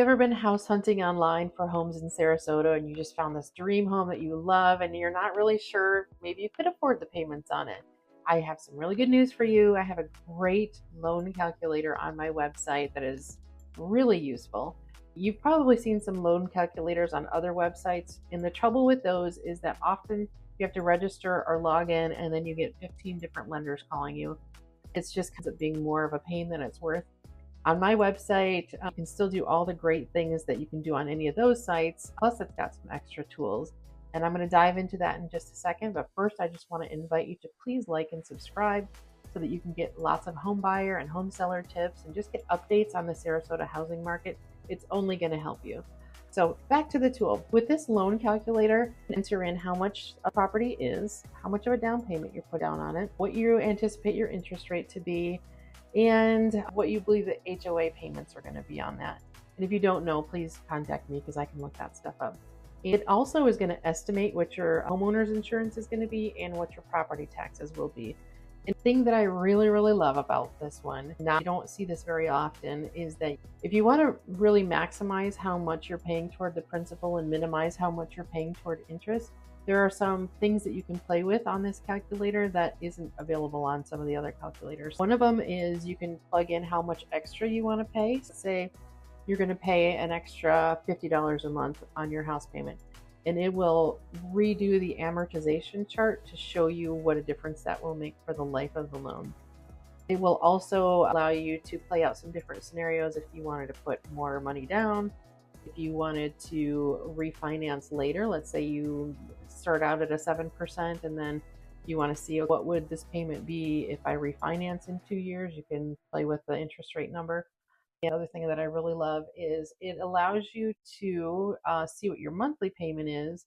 You ever been house hunting online for homes in Sarasota and you just found this dream home that you love and you're not really sure maybe you could afford the payments on it? I have some really good news for you. I have a great loan calculator on my website that is really useful. You've probably seen some loan calculators on other websites, and the trouble with those is that often you have to register or log in and then you get 15 different lenders calling you. It's just because of being more of a pain than it's worth. On my website, you can still do all the great things that you can do on any of those sites, plus it's got some extra tools. And I'm going to dive into that in just a second. But first, I just want to invite you to please like and subscribe so that you can get lots of home buyer and home seller tips and just get updates on the Sarasota housing market. It's only going to help you. So back to the tool. With this loan calculator, enter in how much a property is, how much of a down payment you put down on it, what you anticipate your interest rate to be, and what you believe the HOA payments are going to be on that. And if you don't know, please contact me because I can look that stuff up. It also is going to estimate what your homeowner's insurance is going to be and what your property taxes will be. And the thing that I really, really love about this one, now you don't see this very often, is that if you want to really maximize how much you're paying toward the principal and minimize how much you're paying toward interest, there are some things that you can play with on this calculator that isn't available on some of the other calculators. One of them is you can plug in how much extra you want to pay. So say you're going to pay an extra $50 a month on your house payment, and it will redo the amortization chart to show you what a difference that will make for the life of the loan. It will also allow you to play out some different scenarios if you wanted to put more money down, if you wanted to refinance later. Let's say you start out at a 7% and then you want to see what would this payment be if I refinance in 2 years. You can play with the interest rate number. The other thing that I really love is it allows you to see what your monthly payment is,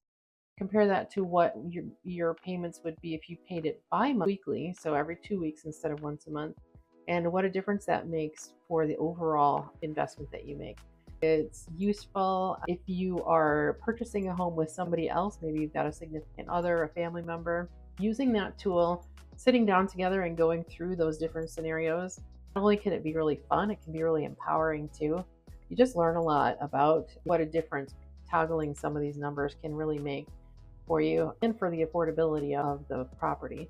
compare that to what your payments would be if you paid it bi-weekly, so every 2 weeks instead of once a month, and what a difference that makes for the overall investment that you make. It's useful if you are purchasing a home with somebody else. Maybe you've got a significant other, a family member. Using that tool, sitting down together and going through those different scenarios, not only can it be really fun, it can be really empowering too. You just learn a lot about what a difference toggling some of these numbers can really make for you and for the affordability of the property.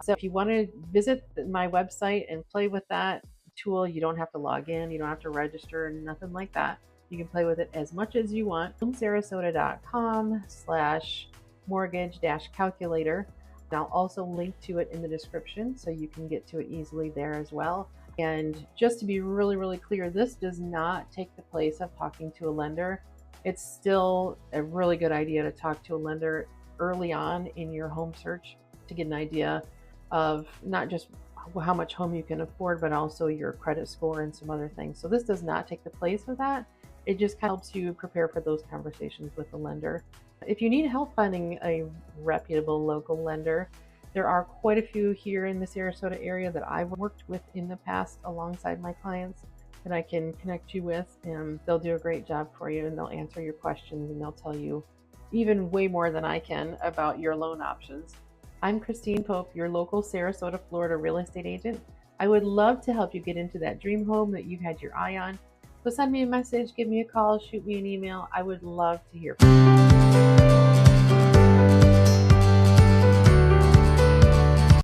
So if you want to visit my website and play with that tool, you don't have to log in, you don't have to register, nothing like that. You can play with it as much as you want. Sarasota.com/mortgage-calculator. And I'll also link to it in the description so you can get to it easily there as well. And just to be really, really clear, this does not take the place of talking to a lender. It's still a really good idea to talk to a lender early on in your home search to get an idea of not just how much home you can afford, but also your credit score and some other things. So this does not take the place of that. It just helps you prepare for those conversations with the lender. If you need help finding a reputable local lender, there are quite a few here in the Sarasota area that I've worked with in the past alongside my clients that I can connect you with, and they'll do a great job for you, and they'll answer your questions, and they'll tell you even way more than I can about your loan options. I'm Christine Pope, your local Sarasota, Florida real estate agent. I would love to help you get into that dream home that you've had your eye on. So send me a message, give me a call, shoot me an email. I would love to hear from you.